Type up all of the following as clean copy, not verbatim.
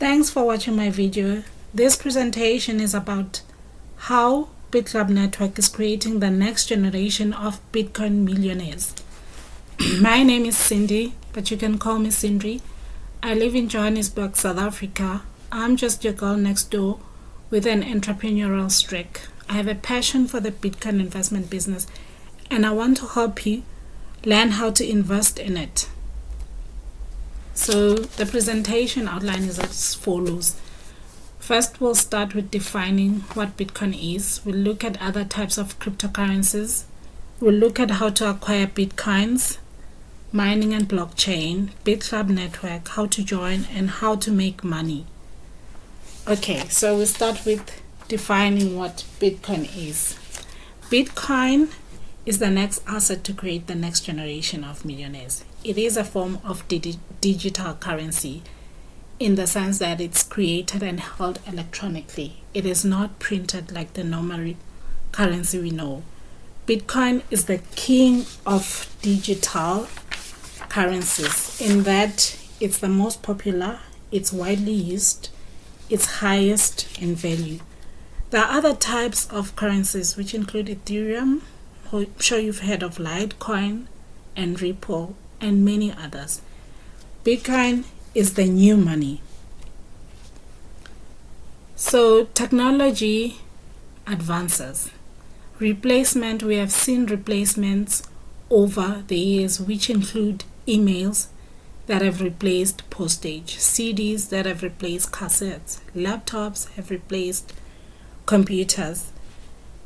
Thanks for watching my video. This presentation is about how Bitclub network is creating the next generation of Bitcoin millionaires. My name is Cindy, but you can call me Cindy. I live in Johannesburg, South Africa. I'm just your girl next door with an entrepreneurial streak. I have a passion for the Bitcoin investment business and I want to help you learn how to invest in it. So the presentation outline is as follows. First, we'll start with defining what Bitcoin is. We'll look at other types of cryptocurrencies. We'll look at how to acquire Bitcoins, mining and blockchain, Bitclub network, how to join, and how to make money. Okay, so we'll start with defining what Bitcoin is. Bitcoin is the next asset to create the next generation of millionaires. It is a form of digital currency in the sense that it's created and held electronically. It is not printed like the normal currency we know. Bitcoin is the king of digital currencies in that it's the most popular, it's widely used, it's highest in value. There are other types of currencies which include Ethereum, I'm sure you've heard of Litecoin and Ripple and many others. Bitcoin is the new money. So technology advances. Replacement, we have seen replacements over the years which include emails that have replaced postage, CDs that have replaced cassettes, laptops have replaced computers,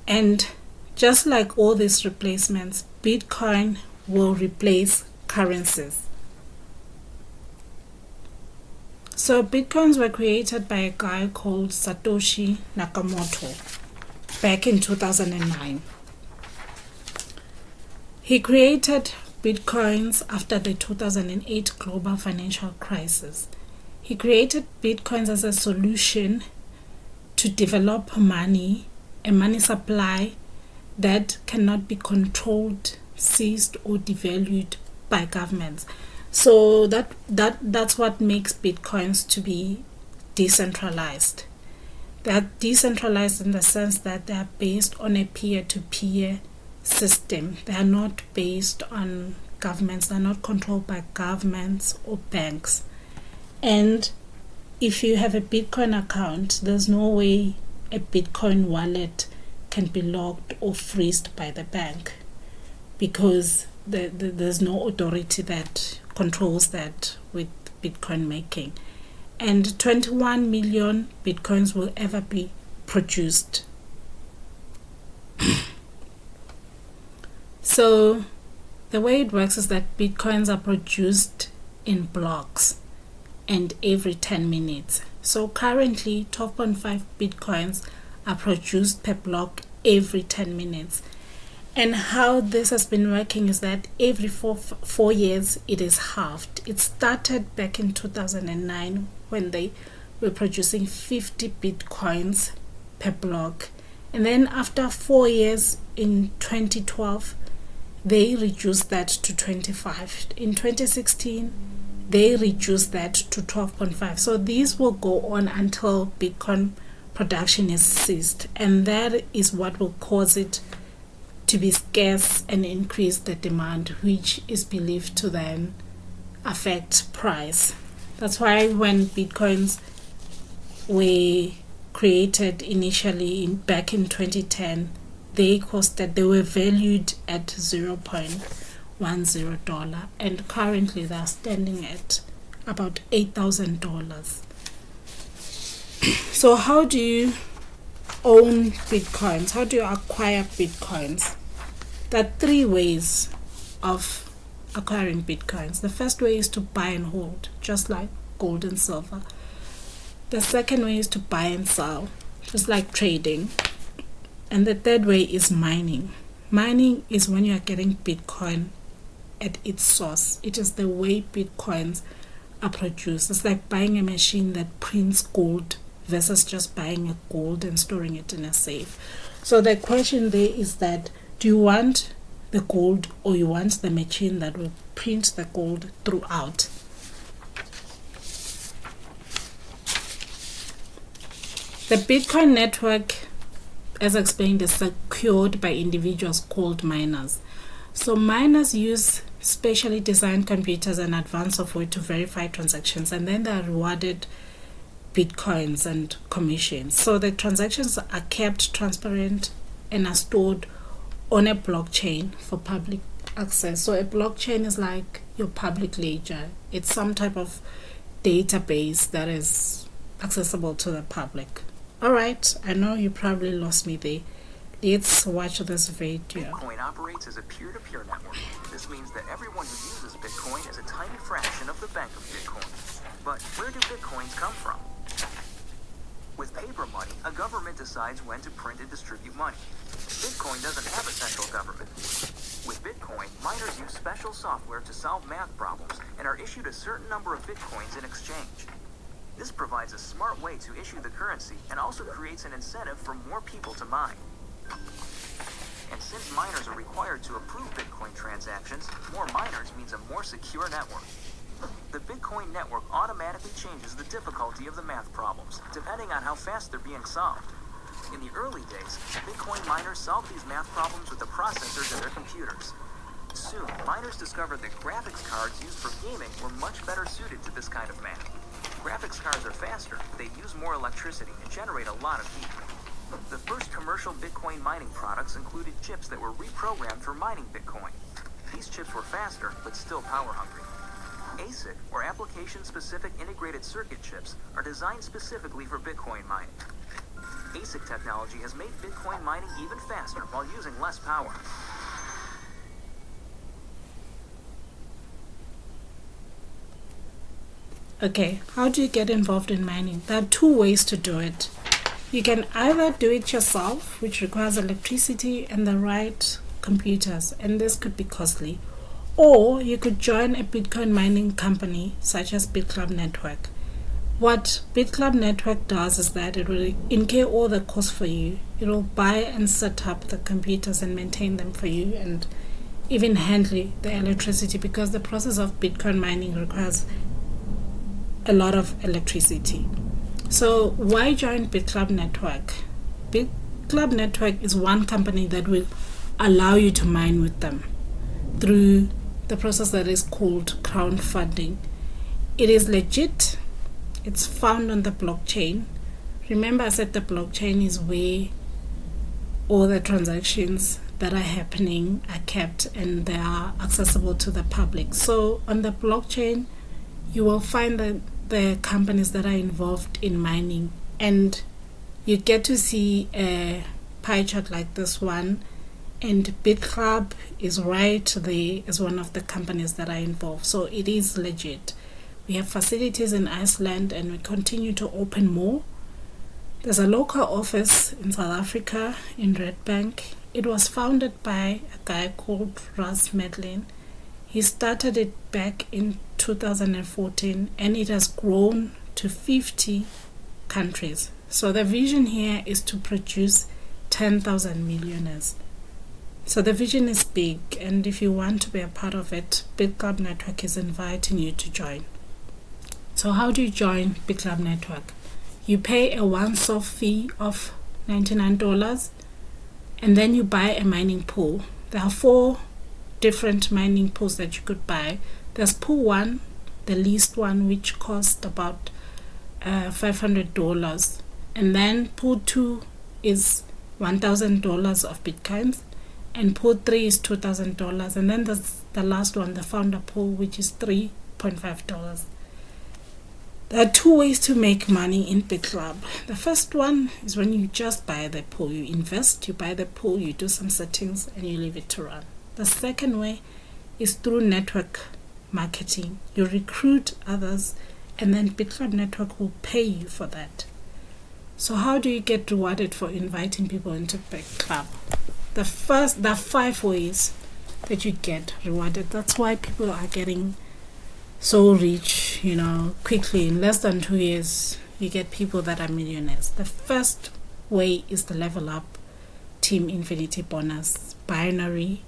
and just like all these replacements, Bitcoin will replace currencies. So Bitcoins were created by a guy called Satoshi Nakamoto back in 2009. He created Bitcoins after the 2008 global financial crisis. He created Bitcoins as a solution to develop money, a money supply that cannot be controlled, seized, or devalued by governments. So that's what makes Bitcoins to be decentralized. They're decentralized in the sense that they are based on a peer-to-peer system. They are not based on governments. They're not controlled by governments or banks. And if you have a Bitcoin account, there's no way a Bitcoin wallet can be locked or freezed by the bank because there's no authority that controls that with Bitcoin making. And 21 million Bitcoins will ever be produced. So the way it works is that Bitcoins are produced in blocks and every 10 minutes. So currently 12.5 Bitcoins are produced per block every 10 minutes. And how this has been working is that every four years it is halved. It started back in 2009 when they were producing 50 Bitcoins per block. And then after 4 years in 2012, they reduced that to 25. In 2016, they reduced that to 12.5. So these will go on until Bitcoin production is ceased, and that is what will cause it to be scarce and increase the demand, which is believed to then affect price. That's why when Bitcoins were created initially back in 2010, they were valued at $0.10, and currently they are standing at about $8,000. So how do you own Bitcoins? How do you acquire Bitcoins? There are three ways of acquiring Bitcoins. The first way is to buy and hold, just like gold and silver. The second way is to buy and sell, just like trading. And the third way is mining. Mining is when you are getting Bitcoin at its source. It is the way Bitcoins are produced. It's like buying a machine that prints gold versus just buying a gold and storing it in a safe. So the question there is that, do you want the gold or you want the machine that will print the gold throughout? The Bitcoin network, as explained, is secured by individuals called miners. So miners use specially designed computers and advanced software to verify transactions, and then they are rewarded bitcoins and commissions. So the transactions are kept transparent and are stored on a blockchain for public access. So a blockchain is like your public ledger. It's some type of database that is accessible to the public. Alright, I know you probably lost me there. Let's watch this video. Bitcoin operates as a peer-to-peer network. This means that everyone who uses Bitcoin is a tiny fraction of the bank of Bitcoin. But where do Bitcoins come from? With paper money, a government decides when to print and distribute money. Bitcoin doesn't have a central government. With Bitcoin, miners use special software to solve math problems and are issued a certain number of Bitcoins in exchange. This provides a smart way to issue the currency and also creates an incentive for more people to mine. And since miners are required to approve Bitcoin transactions, more miners means a more secure network. The Bitcoin network automatically changes the difficulty of the math problems, depending on how fast they're being solved. In the early days, Bitcoin miners solved these math problems with the processors in their computers. Soon, miners discovered that graphics cards used for gaming were much better suited to this kind of math. Graphics cards are faster, they use more electricity and generate a lot of heat. The first commercial Bitcoin mining products included chips that were reprogrammed for mining Bitcoin. These chips were faster, but still power hungry. ASIC, or application-specific integrated circuit chips, are designed specifically for Bitcoin mining. ASIC technology has made Bitcoin mining even faster while using less power. Okay, how do you get involved in mining? There are two ways to do it. You can either do it yourself, which requires electricity and the right computers, and this could be costly, or you could join a Bitcoin mining company such as Bitclub Network. What Bitclub Network does is that it will incur all the costs for you. It will buy and set up the computers and maintain them for you, and even handle the electricity, because the process of Bitcoin mining requires a lot of electricity. So why join Bitclub Network? Bitclub Network is one company that will allow you to mine with them through the process that is called crowdfunding. It is legit. It's found on the blockchain. Remember, I said the blockchain is where all the transactions that are happening are kept and they are accessible to the public. So on the blockchain, you will find the companies that are involved in mining, and you get to see a pie chart like this one, and Bitclub is right there as one of the companies that are involved. So it is legit. We have facilities in Iceland and we continue to open more. There's a local office in South Africa in Red Bank. It was founded by a guy called Russ Medlin. He started it back in 2014 and it has grown to 50 countries. So the vision here is to produce 10,000 millionaires. So the vision is big, and if you want to be a part of it, Bitclub Network is inviting you to join. So how do you join Bitclub Network? You pay a once-off fee of $99 and then you buy a mining pool. There are 4 different mining pools that you could buy. There's pool 1, the least one, which cost about $500, and then pool 2 is $1,000 of bitcoins, and pool 3 is $2,000, and then there's the last one, the founder pool, which is $3.5. There are 2 ways to make money in Bitclub. The first one is when you just buy the pool. You invest, you buy the pool, you do some settings, and you leave it to run. The second way is through network marketing. You recruit others, and then Bitclub Network will pay you for that. So how do you get rewarded for inviting people into Bitclub? There are 5 ways that you get rewarded. That's why people are getting so rich, quickly. In less than 2 years, you get people that are millionaires. The first way is the level up team infinity bonus, binary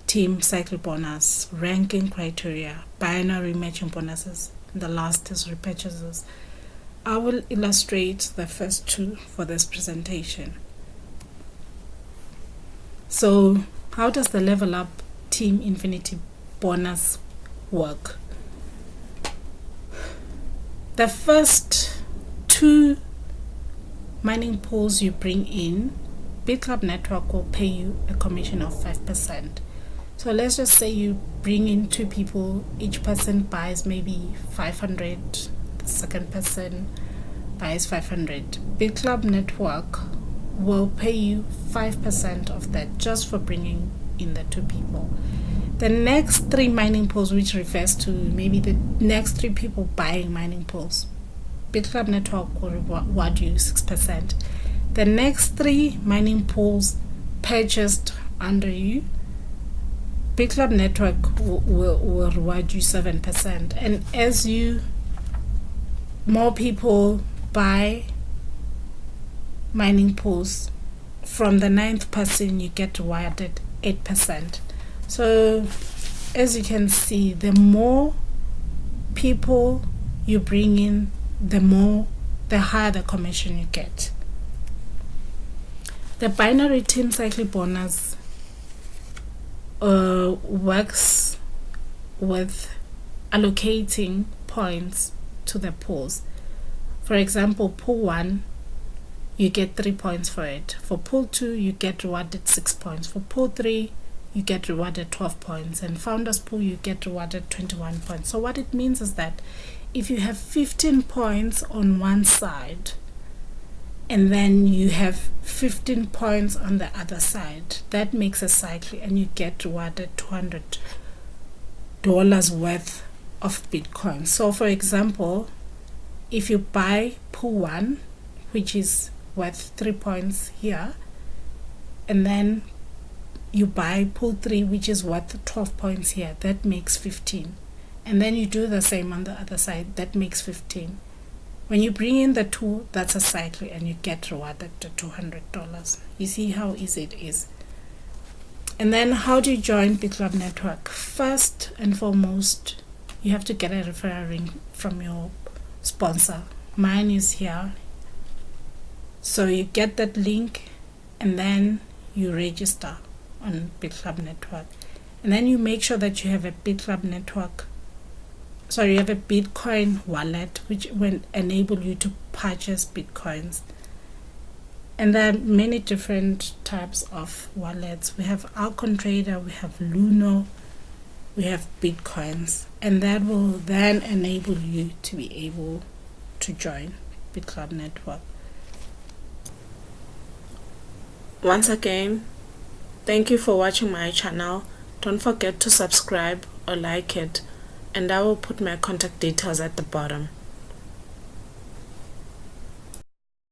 team cycle bonus, ranking criteria, binary matching bonuses, and the last is repurchases. I will illustrate the first two for this presentation. So how does the Level Up Team Infinity bonus work? The first two mining pools you bring in, Bitclub network will pay you a commission of 5%. So let's just say you bring in two people, each person buys maybe 500, the second person buys 500. Bitclub network will pay you 5% of that just for bringing in the two people. The next three mining pools, which refers to maybe the next three people buying mining pools, Bitclub network will reward you 6%. The next three mining pools purchased under you, Bitclub network will reward you 7%. And as more people buy mining pools, from the ninth person you get rewarded 8%. So as you can see, the more people you bring in, the higher the commission you get. The binary team cycle bonus works with allocating points to the pools. For example, pool 1, you get 3 points for it. For pool 2, you get rewarded 6 points. For pool 3, you get rewarded 12 points. And founders pool, you get rewarded 21 points. So what it means is that if you have 15 points on one side and then you have 15 points on the other side, that makes a cycle and you get rewarded $200 worth of Bitcoin. So for example, if you buy pool 1, which is worth 3 points here, and then you buy pool 3, which is worth 12 points here, that makes 15. And then you do the same on the other side, that makes 15. When you bring in the 2, that's a cycle and you get rewarded to $200. You see how easy it is. And then how do you join Bitclub network? First and foremost, you have to get a referral link from your sponsor. Mine is here. So you get that link and then you register on Bitclub network. And then you make sure that you have a Bitclub network. You have a Bitcoin wallet which will enable you to purchase Bitcoins. And there are many different types of wallets. We have Alcon Trader, we have Luno, we have Bitcoins. And that will then enable you to be able to join Bitclub network. Once again, thank you for watching my channel. Don't forget to subscribe or like it, and I will put my contact details at the bottom.